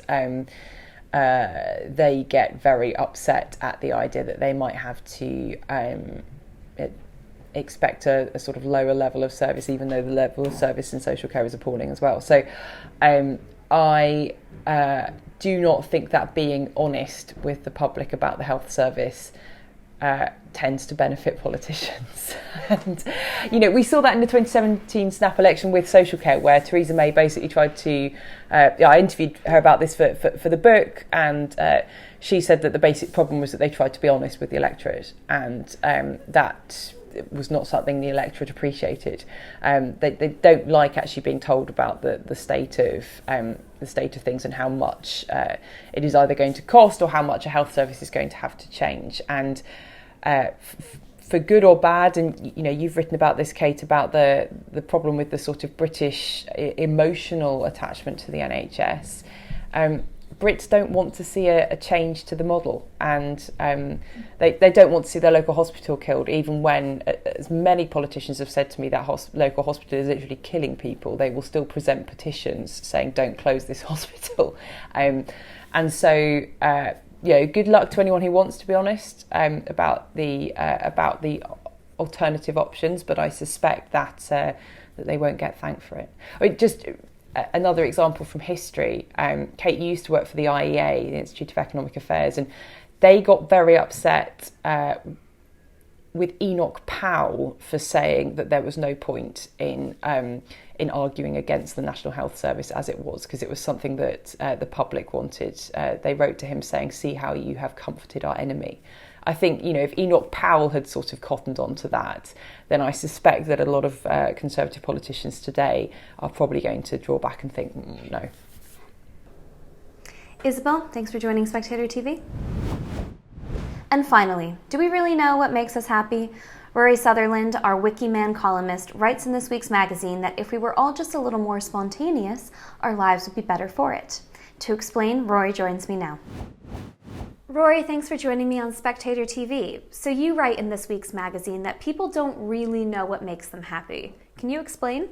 Speaker 3: they get very upset at the idea that they might have to expect a sort of lower level of service, even though the level of service in social care is appalling as well. So I do not think that being honest with the public about the health service tends to benefit politicians. And, we saw that in the 2017 snap election with social care, where Theresa May basically tried to, I interviewed her about this for the book, and she said that the basic problem was that they tried to be honest with the electorate, and that was not something the electorate appreciated. They don't like actually being told about the state of things and how much it is either going to cost or how much a health service is going to have to change. And for good or bad, and you've written about this, Kate, about the problem with the sort of British emotional attachment to the NHS. Brits don't want to see a change to the model, and they don't want to see their local hospital killed, even when, as many politicians have said to me, that local hospital is literally killing people. They will still present petitions saying, don't close this hospital. And so, good luck to anyone who wants to be honest about the alternative options, but I suspect that they won't get thanked for it. I mean, just another example from history. Kate used to work for the IEA, the Institute of Economic Affairs, and they got very upset with Enoch Powell for saying that there was no point in arguing against the National Health Service as it was, because it was something that the public wanted. They wrote to him saying, "See how you have comforted our enemy." I think, if Enoch Powell had sort of cottoned on to that, then I suspect that a lot of Conservative politicians today are probably going to draw back and think, no.
Speaker 1: Isabel, thanks for joining Spectator TV. And finally, do we really know what makes us happy? Rory Sutherland, our Wikiman columnist, writes in this week's magazine that if we were all just a little more spontaneous, our lives would be better for it. To explain, Rory joins me now. Rory, thanks for joining me on Spectator TV. So you write in this week's magazine that people don't really know what makes them happy. Can you explain?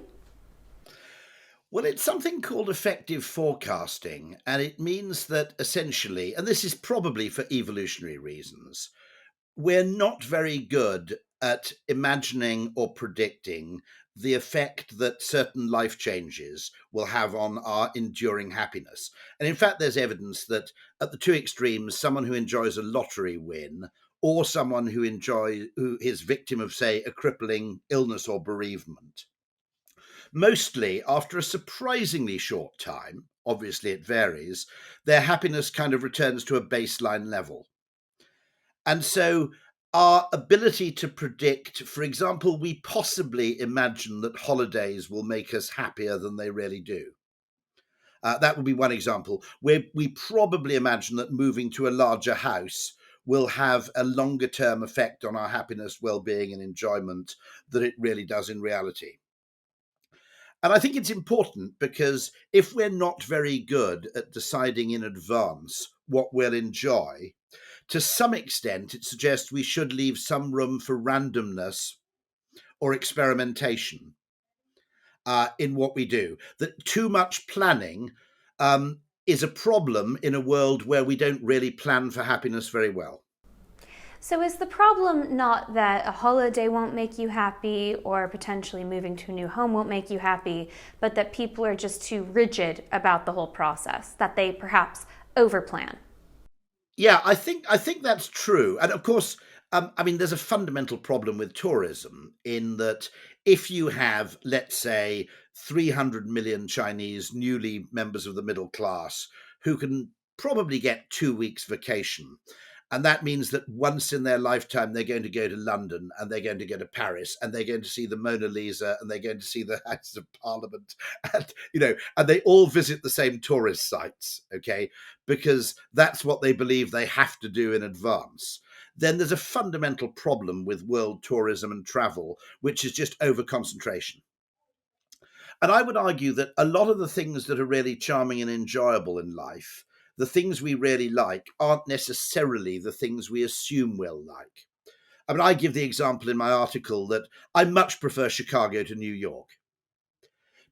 Speaker 6: Well, it's something called effective forecasting, and it means that essentially, and this is probably for evolutionary reasons, we're not very good at imagining or predicting the effect that certain life changes will have on our enduring happiness. And in fact, there's evidence that at the two extremes, someone who enjoys a lottery win or someone who is victim of, say, a crippling illness or bereavement, mostly after a surprisingly short time, obviously it varies, their happiness kind of returns to a baseline level. And so our ability to predict, for example, we possibly imagine that holidays will make us happier than they really do. That would be one example, where we probably imagine that moving to a larger house will have a longer term effect on our happiness, well-being and enjoyment than it really does in reality. And I think it's important because if we're not very good at deciding in advance what we'll enjoy, to some extent, it suggests we should leave some room for randomness or experimentation in what we do. That too much planning is a problem in a world where we don't really plan for happiness very well.
Speaker 1: So is the problem not that a holiday won't make you happy or potentially moving to a new home won't make you happy, but that people are just too rigid about the whole process, that they perhaps overplan?
Speaker 6: Yeah, I think that's true. And of course, there's a fundamental problem with tourism in that if you have, let's say, 300 million Chinese newly members of the middle class who can probably get 2 weeks vacation, and that means that once in their lifetime, they're going to go to London and they're going to go to Paris and they're going to see the Mona Lisa and they're going to see the Houses of Parliament and they all visit the same tourist sites, okay, because that's what they believe they have to do in advance. Then there's a fundamental problem with world tourism and travel, which is just over-concentration. And I would argue that a lot of the things that are really charming and enjoyable in life, the things we really like, aren't necessarily the things we assume we'll like. I give the example in my article that I much prefer Chicago to New York.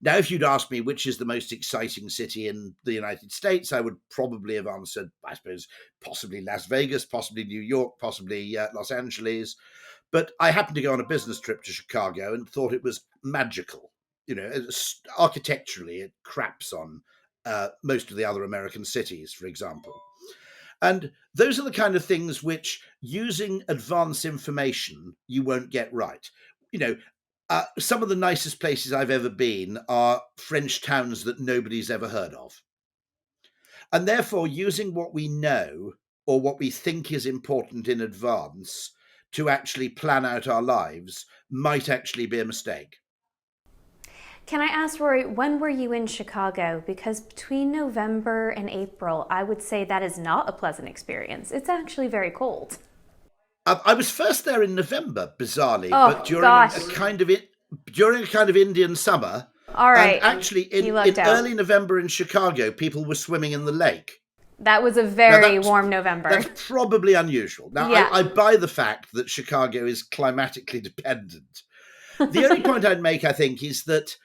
Speaker 6: Now, if you'd asked me which is the most exciting city in the United States, I would probably have answered, I suppose, possibly Las Vegas, possibly New York, possibly Los Angeles. But I happened to go on a business trip to Chicago and thought it was magical. Architecturally, it craps on most of the other American cities, for example. And those are the kind of things which, using advance information, you won't get right. Some of the nicest places I've ever been are French towns that nobody's ever heard of. And therefore, using what we know or what we think is important in advance to actually plan out our lives might actually be a mistake.
Speaker 1: Can I ask, Rory, when were you in Chicago? Because between November and April, I would say that is not a pleasant experience. It's actually very cold.
Speaker 6: I was first there in November, bizarrely, but during a kind of Indian summer.
Speaker 1: All right.
Speaker 6: And actually, in early November in Chicago, people were swimming in the lake.
Speaker 1: That was a very warm November.
Speaker 6: That's probably unusual. Now, yeah. I buy the fact that Chicago is climatically dependent. The only point I'd make, I think, is that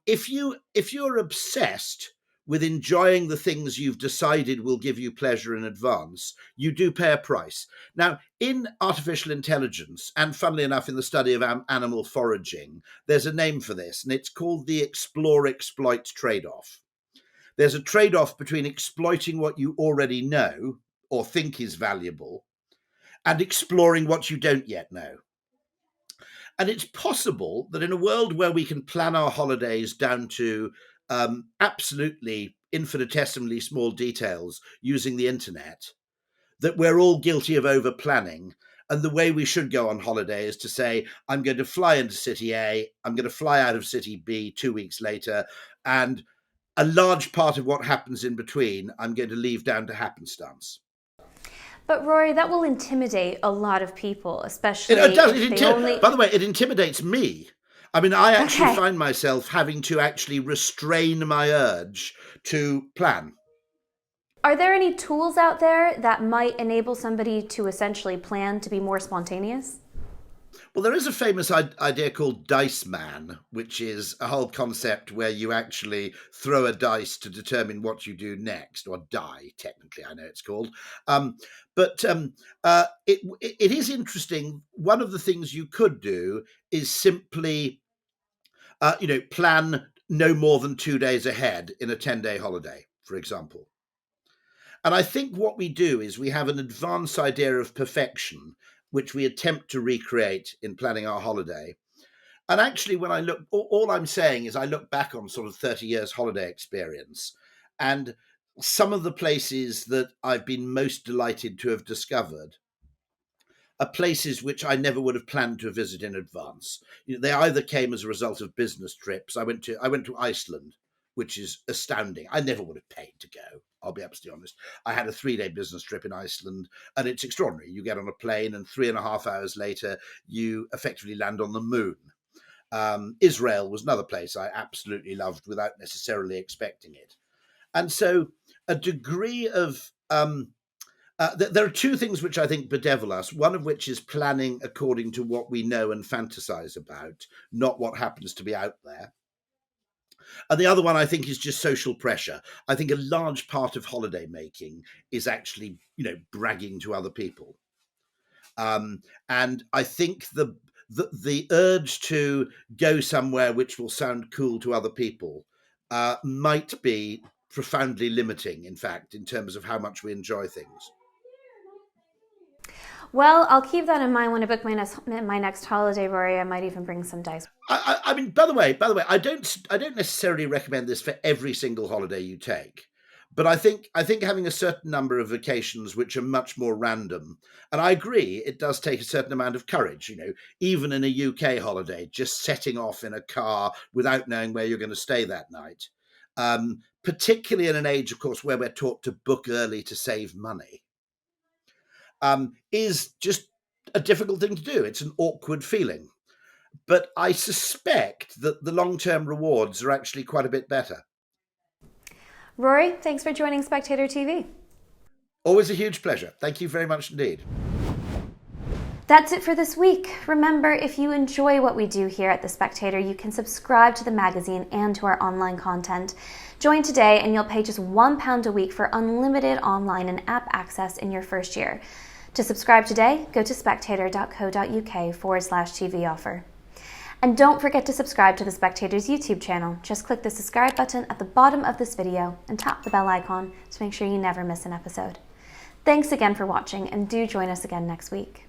Speaker 6: if you're obsessed with enjoying the things you've decided will give you pleasure in advance, you do pay a price. Now, in artificial intelligence, and funnily enough, in the study of animal foraging, there's a name for this, and it's called the explore-exploit trade-off. There's a trade-off between exploiting what you already know or think is valuable and exploring what you don't yet know. And it's possible that in a world where we can plan our holidays down to absolutely infinitesimally small details using the internet, that we're all guilty of over planning. And the way we should go on holiday is to say, I'm going to fly into city A, I'm going to fly out of city B 2 weeks later, and a large part of what happens in between, I'm going to leave down to happenstance.
Speaker 1: But Rory, that will intimidate a lot of people, especially
Speaker 6: It does. By the way, it intimidates me. I mean, I actually find myself having to actually restrain my urge to plan.
Speaker 1: Are there any tools out there that might enable somebody to essentially plan to be more spontaneous?
Speaker 6: Well, there is a famous idea called Dice Man, which is a whole concept where you actually throw a dice to determine what you do next, or die, technically, I know it's called. But it is interesting. One of the things you could do is simply, plan no more than 2 days ahead in a 10-day holiday, for example. And I think what we do is we have an advanced idea of perfection, which we attempt to recreate in planning our holiday. And actually, when I look, all I'm saying is I look back on sort of 30 years holiday experience, and some of the places that I've been most delighted to have discovered are places which I never would have planned to visit in advance. They either came as a result of business trips. I went to Iceland, which is astounding. I never would have paid to go, I'll be absolutely honest. I had a 3-day business trip in Iceland, and it's extraordinary. You get on a plane, and 3.5 hours later, you effectively land on the moon. Israel was another place I absolutely loved without necessarily expecting it. And so a degree of... there are two things which I think bedevil us, one of which is planning according to what we know and fantasize about, not what happens to be out there. And the other one, I think, is just social pressure. I think a large part of holiday making is actually, bragging to other people. And I think the urge to go somewhere which will sound cool to other people might be profoundly limiting, in fact, in terms of how much we enjoy things.
Speaker 1: Well, I'll keep that in mind when I book my next holiday, Rory. I might even bring some dice.
Speaker 6: I mean, by the way, I don't necessarily recommend this for every single holiday you take, but I think having a certain number of vacations which are much more random, and I agree, it does take a certain amount of courage. Even in a UK holiday, just setting off in a car without knowing where you're going to stay that night, particularly in an age, of course, where we're taught to book early to save money. Is just a difficult thing to do. It's an awkward feeling. But I suspect that the long-term rewards are actually quite a bit better.
Speaker 1: Rory, thanks for joining Spectator TV.
Speaker 6: Always a huge pleasure. Thank you very much indeed.
Speaker 1: That's it for this week. Remember, if you enjoy what we do here at The Spectator, you can subscribe to the magazine and to our online content. Join today and you'll pay just £1 a week for unlimited online and app access in your first year. To subscribe today, go to spectator.co.uk/TV offer. And don't forget to subscribe to the Spectator's YouTube channel. Just click the subscribe button at the bottom of this video and tap the bell icon to make sure you never miss an episode. Thanks again for watching, and do join us again next week.